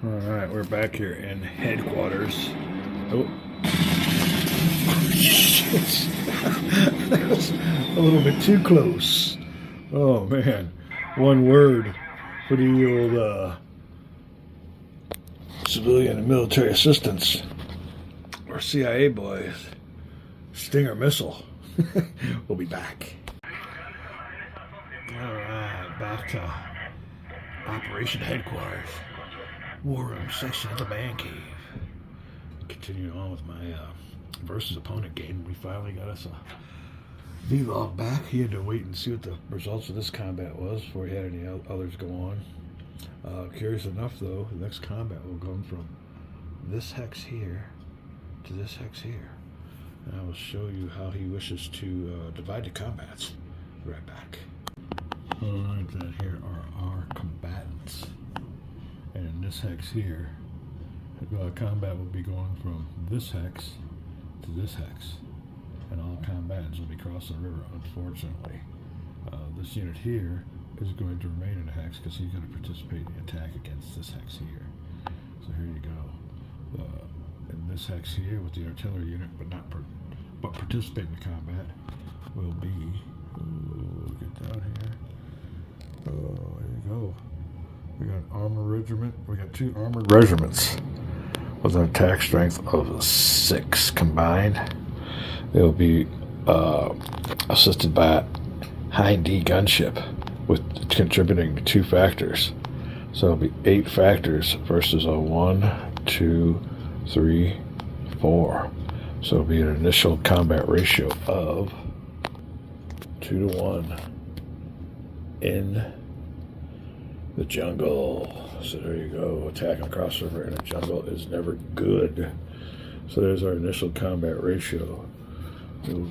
Alright, we're back here in headquarters. Oh, shit. That was a little bit too close. Oh, man. One word for the old civilian and military assistants, or CIA boys. Stinger missile. We'll be back. Alright, back to Operation Headquarters. War room section of the man cave. Continuing on with my versus opponent game, we finally got us a vlog back. He had to wait and see what the results of this combat was before he had any others go on. Curious enough, though, the next combat will go from this hex here to this hex here. And I will show you how he wishes to divide the combats. Be right back. Alright, then here are our combatants. And in this hex here, combat will be going from this hex to this hex. And all combatants will be crossing the river, unfortunately. This unit here is going to remain in the hex because he's going to participate in the attack against this hex here. So here you go. In this hex here with the artillery unit, but participate in the combat will be, get down here. Here you go. We got armor regiment. We got 2 armored regiments with an attack strength of 6 combined. They will be assisted by a Hind D gunship with contributing to 2 factors. So it'll be 8 factors versus a 1, 2, 3, 4. So it'll be an initial combat ratio of 2 to 1 in the jungle. So there you go. Attacking across the river in a jungle is never good. So there's our initial combat ratio. We'll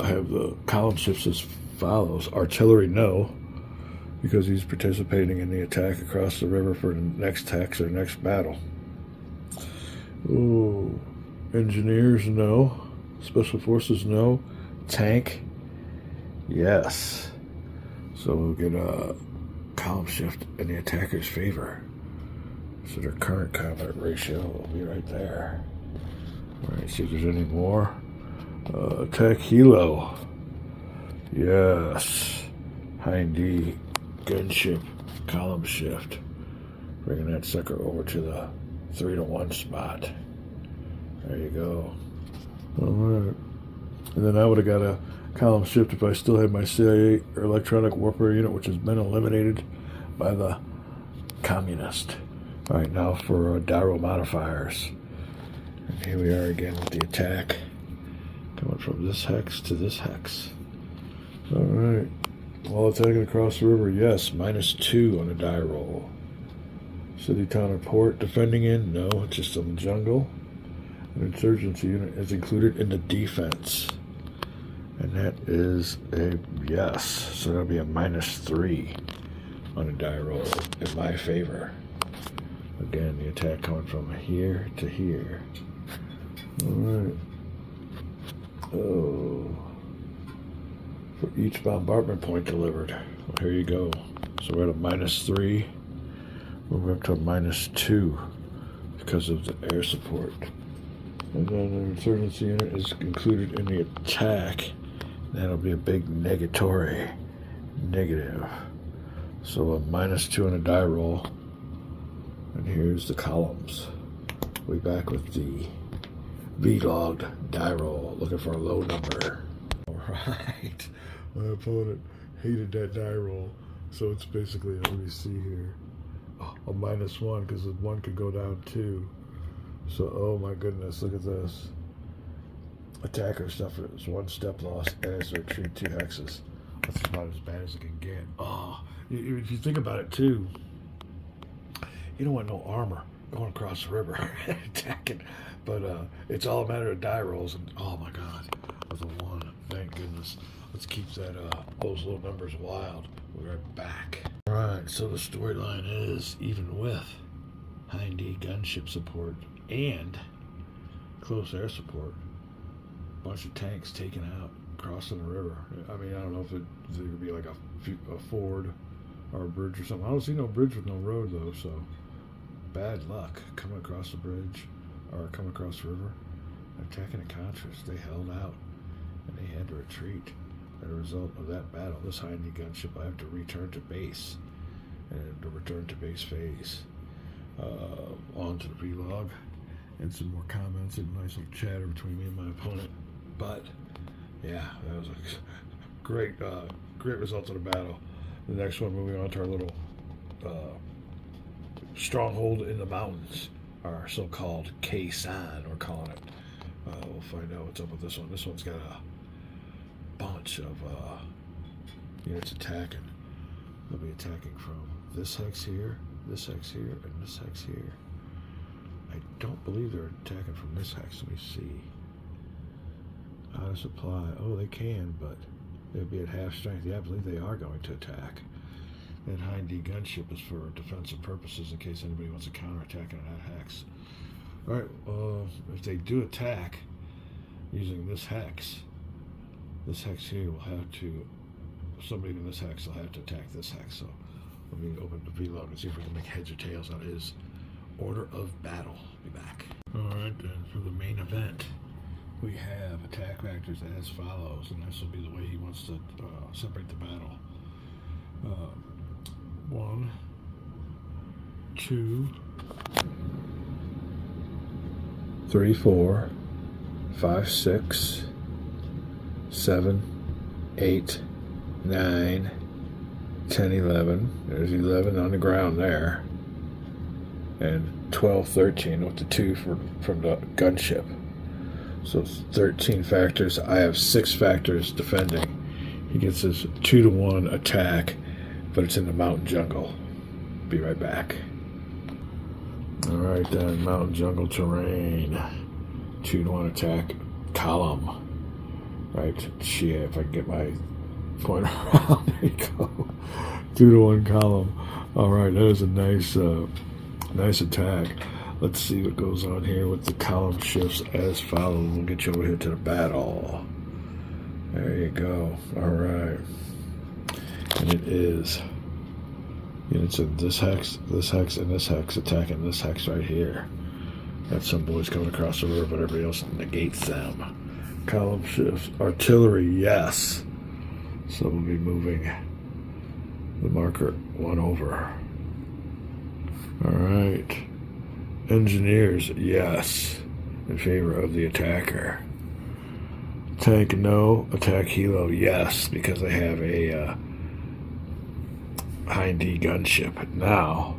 have the column shifts as follows. Artillery, no, because he's participating in the attack across the river for the next hex or next battle. Ooh. Engineers, no. Special forces, no. Tank, yes. So we'll get a column shift in the attacker's favor. So their current combat ratio will be right there. Alright, see if there's any more. Attack helo. Yes. Hind D gunship column shift. Bringing that sucker over to the 3 to 1 spot. There you go. Alright. And then I would have got a column shift if I still had my CIA or electronic warfare unit, which has been eliminated by the communist. Alright, now for Dyro modifiers. And here we are again with the attack. Coming from this hex to this hex. Alright. While attacking across the river, yes, -2 on the die roll. City, town, or port defending in? No, it's just some jungle. An insurgency unit is included in the defense. And that is a yes. So that'll be a -3 on a die roll in my favor. Again, the attack coming from here to here. Alright. Oh. For each bombardment point delivered. Well, here you go. So we're at a -3. We're up to a -2 because of the air support. And then the insurgency unit is included in the attack. That'll be a big negatory. Negative. So a -2 on a die roll. And here's the columns. We're back with the V-logged die roll. Looking for a low number. Alright. My opponent hated that die roll. So it's basically, let me see here, a -1 because the 1 could go down 2. So, oh my goodness, look at this. Attacker suffers 1 step loss as they retreat 2 hexes. That's about as bad as it can get. Oh, if you think about it too, you don't want no armor going across the river attacking. But it's all a matter of die rolls. And oh my God, with a 1, thank goodness. Let's keep that those low numbers wild. We'll be right back. All right, so the storyline is even with Hind D gunship support and close air support, a bunch of tanks taken out crossing the river. I mean, I don't know if it would be like a ford or a bridge or something. I don't see no bridge with no road though, so bad luck coming across the bridge or coming across the river, attacking the Contras. They held out and they had to retreat. As a result of that battle, this High-Knee gunship will have to return to base and the return to base phase. On to the vlog and some more comments and nice little chatter between me and my opponent. But yeah, that was a great result of the battle. The next one, moving on to our little stronghold in the mountains, our so-called K-San, we're calling it. We'll find out what's up with this one. This one's got a bunch of units attacking. They'll be attacking from this hex here, this hex here, and this hex here. I don't believe they're attacking from this hex. Let me see. Out of supply. Oh, they can, but they'll be at half strength. Yeah, I believe they are going to attack. That High-Knee gunship is for defensive purposes in case anybody wants to counterattack on that hex. Alright, if they do attack using this hex here will have to, somebody in this hex will have to attack this hex. So let me open the vlog and see if we can make heads or tails out of his order of battle. Be back. Alright, then for the main event, we have attack factors as follows, and this will be the way he wants to separate the battle. 1, 2, 3, 4, 5, 6, 7, 8, 9, 10, 11. There's 11 on the ground there. And 12, 13 with the 2 from the gunship. So it's 13 factors. I have 6 factors defending. He gets his 2-to-1 attack, but it's in the mountain jungle. Be right back. Alright then, mountain jungle terrain. 2-to-1 attack column. Right, shit, if I can get my pointer around. There you go. 2-to-1 column. Alright, that is a nice attack. Let's see what goes on here with the column shifts as follows. We'll get you over here to the battle. There you go. Alright. And it is units in this hex, and this hex attacking this hex right here. Got some boys coming across the river, but everybody else negates them. Column shifts. Artillery, yes. So we'll be moving the marker 1 over. Alright. Engineers, yes. In favor of the attacker. Tank, no. Attack helo, yes. Because they have a High-Knee gunship. Now,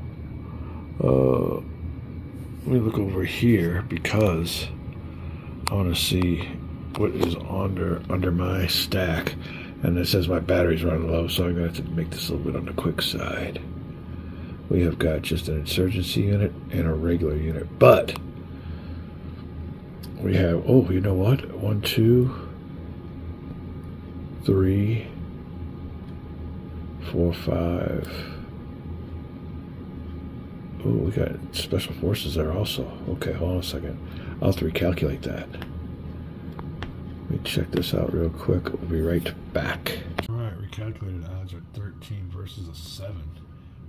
let me look over here because I want to see what is under my stack. And it says my battery's running low, so I'm going to have to make this a little bit on the quick side. We have got just an insurgency unit and a regular unit. But we have, oh, you know what? 1, 2, 3, 4, 5. Oh, we got special forces there also. Okay, hold on a second. I'll have to recalculate that. Let me check this out real quick. We'll be right back. Alright, recalculated odds are 13 versus a 7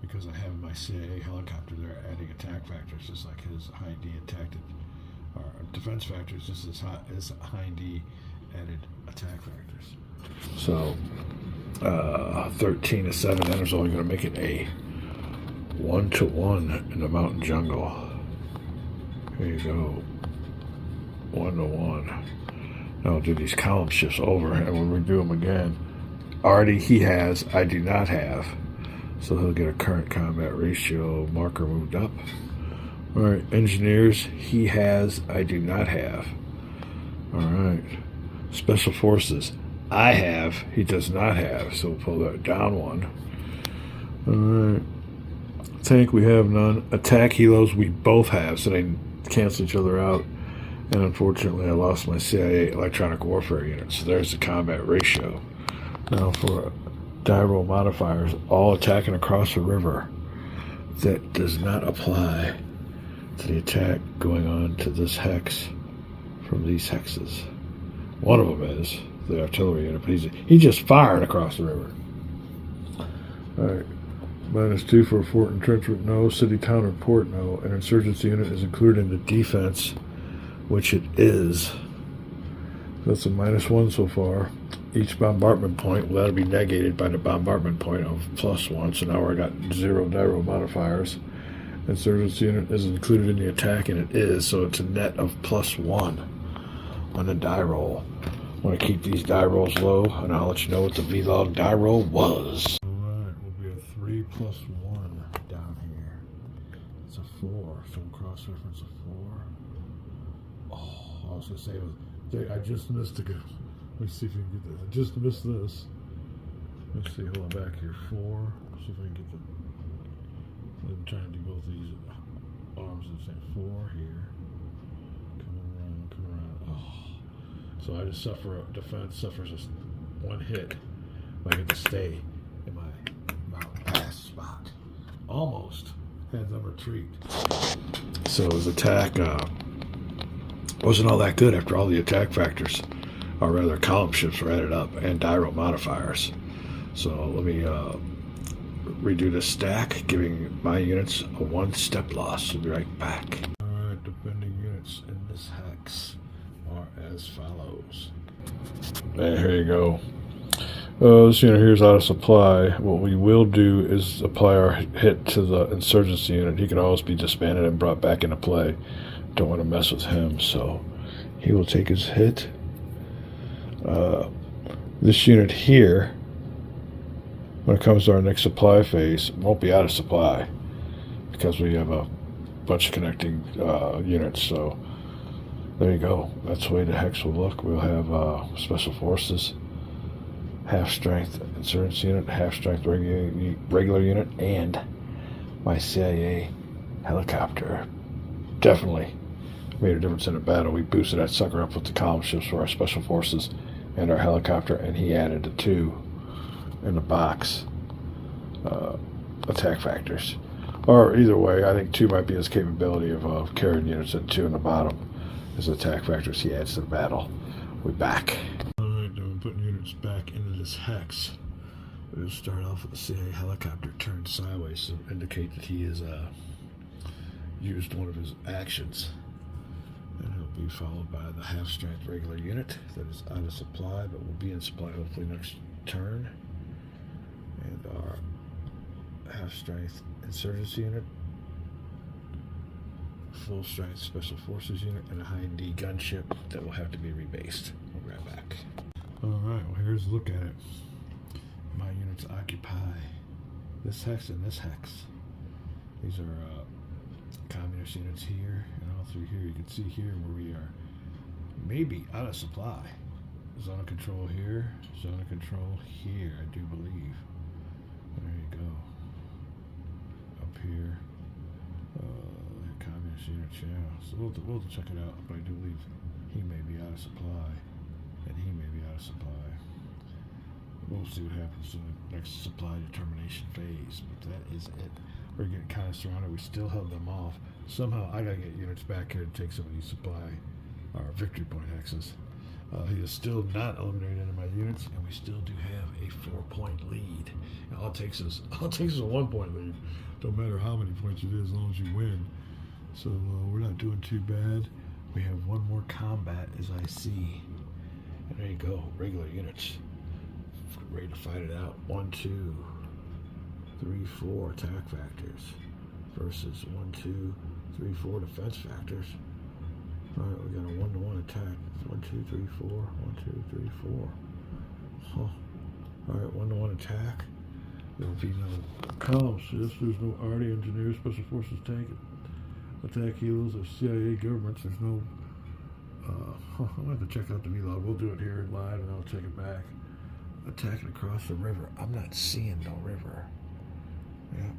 because I have my CIA helicopter there adding attack factors just like his High-Knee attacked it. Or defense factors just as High-Knee added attack factors. So 13 to 7, that is only going to make it a 1-to-1 in the mountain jungle. There you go. 1-to-1. Now we'll do these column shifts over and we'll redo them again. Already he has, I do not have. So he'll get a current combat ratio marker moved up. Alright, engineers, he has, I do not have. Alright. Special forces, I have, he does not have. So we'll pull that down 1. Alright. Tank, we have none. Attack helos, we both have, so they cancel each other out. And unfortunately, I lost my CIA electronic warfare unit. So there's the combat ratio. Now for diroll modifiers, all attacking across the river. That does not apply to the attack going on to this hex from these hexes. One of them is the artillery unit, but he's just firing across the river. Alright. -2 for a fort entrenchment, no. City, town, or port, no. An insurgency unit is included in the defense, which it is. That's a -1 so far. Each bombardment point, well, that'll be negated by the bombardment point of +1, so now I got 0 die roll modifiers. Insurgency unit is included in the attack, and it is, so it's a net of +1 on the die roll. I want to keep these die rolls low, and I'll let you know what the vlog die roll was. Alright, will be a 3 + 1 down here. It's a 4, so we'll cross-reference a 4. Oh, I was going to say, I just missed a good. Let me see if we can get this. I just missed this. Let's see, hold on back here. 4. See if I can get the. I'm trying to do both of these arms at the same. 4 here. Come around. Oh. So I just defense suffers just 1 hit. I get to stay in my mountain pass spot. Almost had them retreat. So his attack wasn't all that good after all the attack factors, or rather column shifts were added up, and die roll modifiers. So let me redo the stack, giving my units a 1 step loss. We'll be right back. Alright, defending units in this hex are as follows. And here you go. This unit here is out of supply. What we will do is apply our hit to the insurgency unit. He can always be disbanded and brought back into play. Don't want to mess with him, so he will take his hit. This unit here, when it comes to our next supply phase, won't be out of supply because we have a bunch of connecting units. So there you go. That's the way the hex will look. We'll have special forces, half strength insurgency unit, half strength regular unit, and my CIA helicopter. Definitely made a difference in the battle. We boosted that sucker up with the column shifts for our special forces and our helicopter, and he added the 2 in the box attack factors. Or either way, I think 2 might be his capability of carrying units, and 2 in the bottom is attack factors he adds to the battle. We're back. Alright, then we're putting units back into this hex. We'll start off with the CIA helicopter turned sideways to indicate that he has used one of his actions. And he'll be followed by the half-strength regular unit that is out of supply, but will be in supply hopefully next turn. And our half-strength insurgency unit, full-strength special forces unit, and a high-D gunship that will have to be rebased. We'll be right back. Alright, well here's a look at it. My units occupy this hex and this hex. These are communist units here, and all through here. You can see here where we are maybe out of supply. Zone of control here, zone of control here, I do believe. There you go. Up here, communist units, yeah. So we'll check it out, but I do believe he may be out of supply, and he may be out of supply. We'll see what happens in the next supply determination phase, but that is it. We're getting kind of surrounded. We still held them off. Somehow I gotta get units back here to take some of these supply or victory point hexes. He is still not eliminated any of my units, and we still do have a 4-point lead. And all it takes is a 1-point lead. Don't matter how many points it is, as long as you win. So we're not doing too bad. We have 1 more combat, as I see. And there you go, regular units. Ready to fight it out. 1, 2, 3, 4 attack factors versus 1, 2, 3, 4 defense factors. All right, we got a 1-to-1 attack. 1, 2, 3, 4. 1, 2, 3, 4. Huh. All right, 1-to-1 attack. There'll be no column shifts. There's no RD engineers, special forces tank, attack helos, or CIA governments. There's no. I'm gonna have to check out the vlog. We'll do it here live, and I'll check it back. Attacking across the river. I'm not seeing no river. Yeah.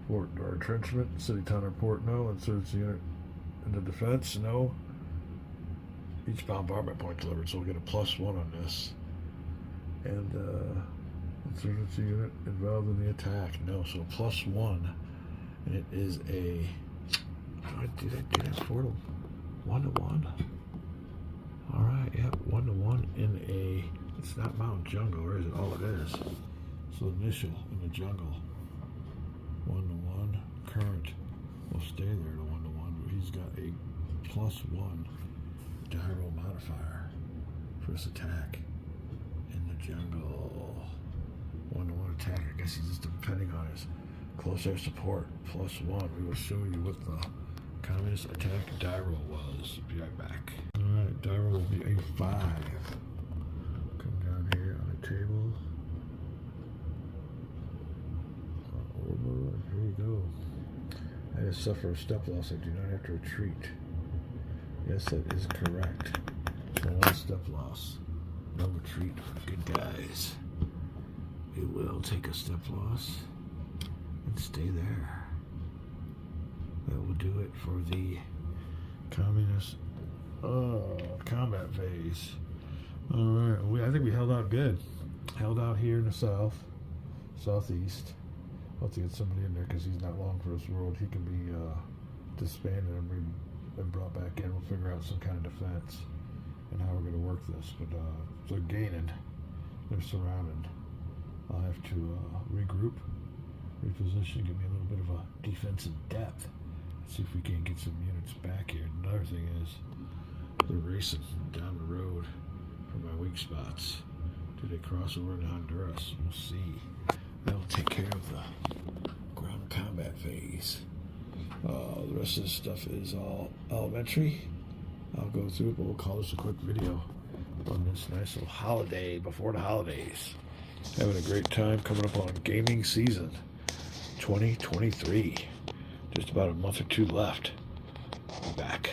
Fort or entrenchment, city, town, or port, no. Insurgency unit in the defense, no. Each bombardment point delivered, so we'll get a +1 on this. And insurgency unit involved in the attack, no. So +1, and it is a. How did I do that for 1-to-1? All right, yeah, 1-to-1 in a. It's not Mountain Jungle, or is it? All it is. So initial in the jungle, 1-1. Current will stay there to 1-1, but he's got a +1 gyro modifier for his attack in the jungle. 1-1 attack. I guess he's just depending on his close air support. +1. We will show you what the communist attack gyro was. Be right back. Alright, gyro will be a 5. Come down here on the table. Here you go. I just suffer a step loss. I do not have to retreat. Yes, that is correct. So 1 step loss. No retreat for good guys. We will take a step loss and stay there. That will do it for the communist combat phase. Alright, I think we held out good. Held out here in the southeast. I'll have to get somebody in there because he's not long for this world. He can be disbanded and brought back in. We'll figure out some kind of defense and how we're going to work this. But they're gaining. They're surrounded. I'll have to regroup, reposition, give me a little bit of a defensive depth. Let's see if we can get some units back here. Another thing is they're racing down the road for my weak spots. Do they cross over into Honduras? We'll see. That'll take care of the ground combat phase. The rest of this stuff is all elementary. I'll go through it, but we'll call this a quick video on this nice little holiday before the holidays. Having a great time coming up on gaming season 2023. Just about a month or two left. I'll be back.